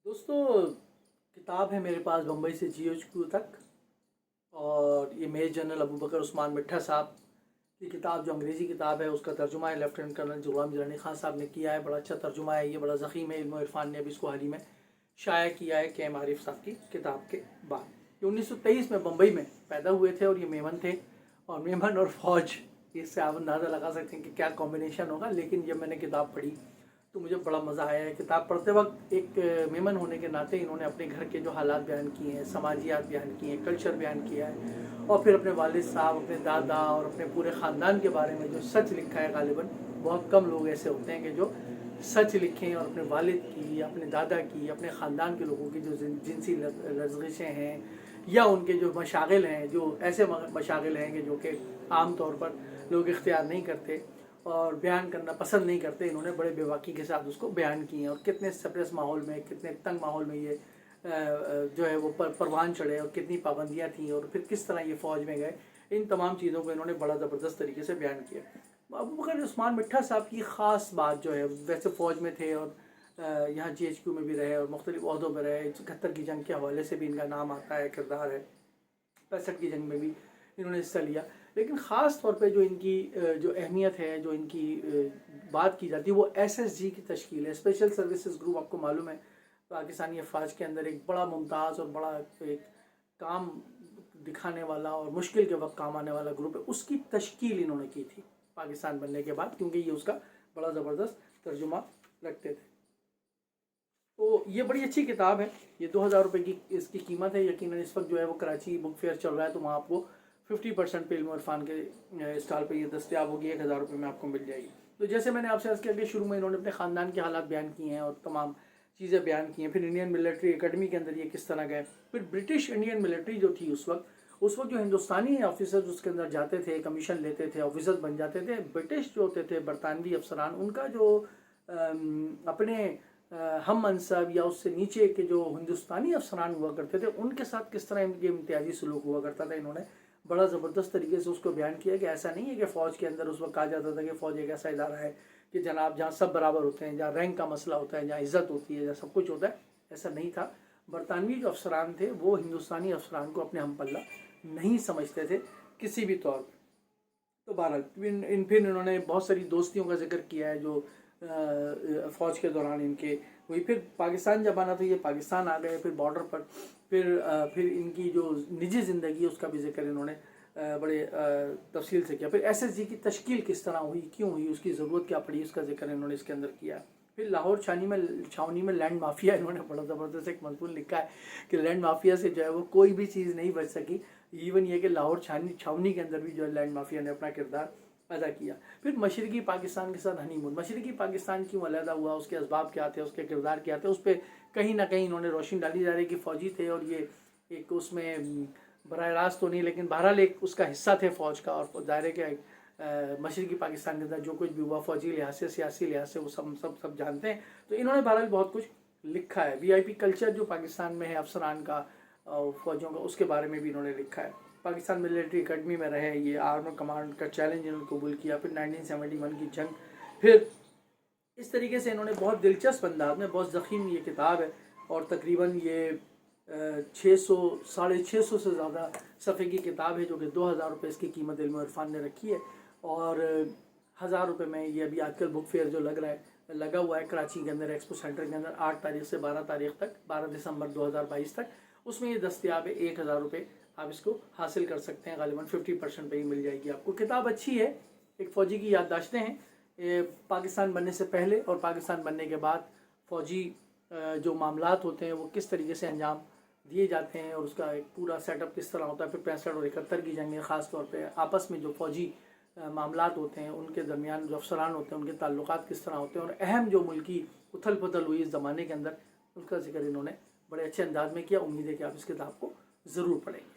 दोस्तों, किताब है मेरे पास बम्बई से GHQ तक, और ये मेजर जनरल अबू बकर उस्मान मिट्ठा साहब की किताब जो अंग्रेज़ी किताब है उसका तर्जुमा है लेफ्टिनेंट कर्नल गुलाम ज़रानी खान साहब ने किया है। बड़ा अच्छा तर्जुमा है, ये बड़ा ज़ख़ीम है। इल्म इरफान ने अभी इसको हाल ही में शाया किया है के एम आरिफ साहब की किताब के बाद। ये 1923 में बम्बई में पैदा हुए थे और ये मेमन थे, और मेमन और फ़ौज, इससे आप अंदाज़ा लगा सकते हैं कि क्या कॉम्बिनेशन होगा। लेकिन जब मैंने किताब पढ़ी तो मुझे बड़ा मज़ा आया है। किताब पढ़ते वक्त एक मेमन होने के नाते इन्होंने अपने घर के जो हालात बयान किए हैं, समाजियात बयान किए हैं, कल्चर बयान किया है, और फिर अपने वालिद साहब, अपने दादा और अपने पूरे ख़ानदान के बारे में जो सच लिखा है। गालिबन बहुत कम लोग ऐसे होते हैं कि जो सच लिखें, और अपने वालिद की, अपने दादा की, अपने ख़ानदान के लोगों की जो जिनसी लज़्ज़िशें हैं या उनके जो मशागिल हैं, जो ऐसे मशागिल हैं कि जो कि आम तौर पर लोग इख्तियार नहीं करते और बयान करना पसंद नहीं करते, इन्होंने बड़े बेबाकी के साथ उसको बयान किए हैं। और कितने सप्रेस माहौल में, कितने तंग माहौल में ये जो है वो परवान चढ़े, और कितनी पाबंदियाँ थीं, और फिर किस तरह ये फ़ौज में गए, इन तमाम चीज़ों को इन्होंने बड़ा ज़बरदस्त तरीके से बयान किया। अबू बकर उस्मान मिट्ठा साहब की ख़ास बात जो है, वैसे फ़ौज में थे और यहाँ GHQ में भी रहे और मुख्तलिफ़ ओहदों में रहे। 71 की जंग के हवाले से भी इनका नाम आता है, किरदार है। 65 की जंग में भी इन्होंने हिस्सा लिया। लेकिन ख़ास तौर पे जो इनकी जो अहमियत है, जो इनकी बात की जाती है, वो SSG की तश्कील है। स्पेशल सर्विसेज ग्रुप, आपको मालूम है पाकिस्तानी अफवाज के अंदर एक बड़ा मुमताज़ और बड़ा एक काम दिखाने वाला और मुश्किल के वक्त काम आने वाला ग्रुप है। उसकी तश्कील इन्होंने की थी पाकिस्तान बनने के बाद, क्योंकि ये उसका बड़ा ज़बरदस्त तर्जुमा रखते थे। तो ये बड़ी अच्छी किताब है। ये 2000 रुपये की इसकी कीमत है। यकीनन इस वक्त जो है वो कराची बुक फेयर चल रहा है, तो वहाँ आपको 50% पे इल्म इरफान के स्टॉल पे ये दस्तियाब होगी। 1000 रुपये में आपको मिल जाएगी। तो जैसे मैंने आपसे अर्ज़ किया कि शुरू में इन्होंने अपने ख़ानदान के हालात बयान किए हैं और तमाम चीज़ें बयान की हैं। फिर इंडियन मिलिट्री अकेडमी के अंदर ये किस तरह गए, फिर ब्रिटिश इंडियन मिलिट्री जो थी उस वक्त जो हिंदुस्तानी ऑफिसर्स उसके अंदर जाते थे, कमीशन लेते थे, ऑफिसर्स बन जाते थे, ब्रिटिश जो होते थे बरतानवी अफसरान, उनका जो अपने हम मनसब या उससे नीचे के जो हिंदुस्तानी अफसरान हुआ करते थे, उनके साथ किस तरह इनके इम्तियाजी सलूक हुआ करता था। इन्होंने बड़ा ज़बरदस्त तरीके से उसको बयान किया कि ऐसा नहीं है कि फ़ौज के अंदर उस वक्त कहा जाता था कि फ़ौज एक ऐसा इदारा है कि जनाब जहाँ सब बराबर होते हैं, जहाँ रैंक का मसला होता है, जहाँ इज़्ज़त होती है, जहाँ सब कुछ होता है। ऐसा नहीं था। बरतानवी जो अफसरान थे वो हिंदुस्तानी अफसरान को अपने हम पल्ला नहीं समझते थे किसी भी तौर पर। तो बहरहाल फिर इन्होंने बहुत सारी दोस्तियों का जिक्र किया है जो फ़ौज के दौरान इनके हुई। फिर पाकिस्तान जब आना तो ये पाकिस्तान आ गए, फिर बॉर्डर पर, फिर इनकी जो निजी ज़िंदगी उसका भी जिक्र इन्होंने बड़े तफसील से किया। फिर SSG की तश्कील किस तरह हुई, क्यों हुई, उसकी ज़रूरत क्या पड़ी, उसका जिक्र इन्होंने इसके अंदर किया। फिर लाहौर छावनी में लैंड माफिया, इन्होंने बड़ा ज़बरदस्त एक मजमून लिखा है कि लैंड माफिया से जो है वो कोई भी चीज़ नहीं बच सकी। इवन ये कि लाहौर छावनी के अंदर भी जो है लैंड माफिया ने अपना किरदार अदा किया। फिर मशरकी पाकिस्तान के साथ हनीमून, मशरकी पाकिस्तान क्यों अलहदा हुआ, उसके असबाब क्या थे, उसके किरदार क्या थे, उस पर कहीं ना कहीं इन्होंने रोशनी डाली जा रही कि फ़ौजी थे और ये एक उसमें बराह रास्त तो नहीं, लेकिन बहरहाल एक उसका हिस्सा थे फ़ौज का। और दायरे के मशरकी पाकिस्तान के अंदर जो कुछ भी हुआ फ़ौजी लिहाज से, सियासी लिहाज से, वो सब जानते हैं। तो इन्होंने बहरहाल बहुत कुछ लिखा है। VIP कल्चर जो पाकिस्तान में है अफसरान का, फ़ौजियों का, उसके बारे में भी इन्होंने लिखा है। पाकिस्तान मिलिट्री अकेडमी में रहे, ये आर्मर कमांड का चैलेंज इन्होंने कबूल किया। फिर 1971 की जंग, फिर इस तरीके से इन्होंने बहुत दिलचस्प अंदाज में, बहुत ज़ख़ीम ये किताब है। और तकरीबन ये 600-650 से ज़्यादा सफ़े की किताब है, जो कि 2000 रुपये इसकी कीमत इल्म इरफान ने रखी है। और 1000 रुपये में ये अभी आजकल बुक फेयर जो लगा हुआ है कराची के अंदर, एक्सपो सेंटर के अंदर, 8 तारीख से 12 तारीख तक, 12 दिसंबर 2022 तक, उसमें ये दस्तियाब है। 1000 रुपये आप इसको हासिल कर सकते हैं। गालिबन 50% पे ही मिल जाएगी आपको। किताब अच्छी है, एक फ़ौजी की याददाश्तें हैं पाकिस्तान बनने से पहले और पाकिस्तान बनने के बाद फ़ौजी जो मामलात होते हैं वो किस तरीके से अंजाम दिए जाते हैं, और उसका एक पूरा सेटअप किस तरह होता है। फिर 65 और 71 की जंगें, ख़ास तौर पे आपस में जो फ़ौजी मामलात होते हैं, उनके दरमियान जो अफसरान होते हैं, उनके ताल्लुकात किस तरह होते हैं, और अहम जो मुल्की उथल पुथल हुई इस ज़माने के अंदर, उसका जिक्र इन्होंने बड़े अच्छे अंदाज में किया। उम्मीद है कि आप इस किताब को ज़रूर पढ़ेंगे।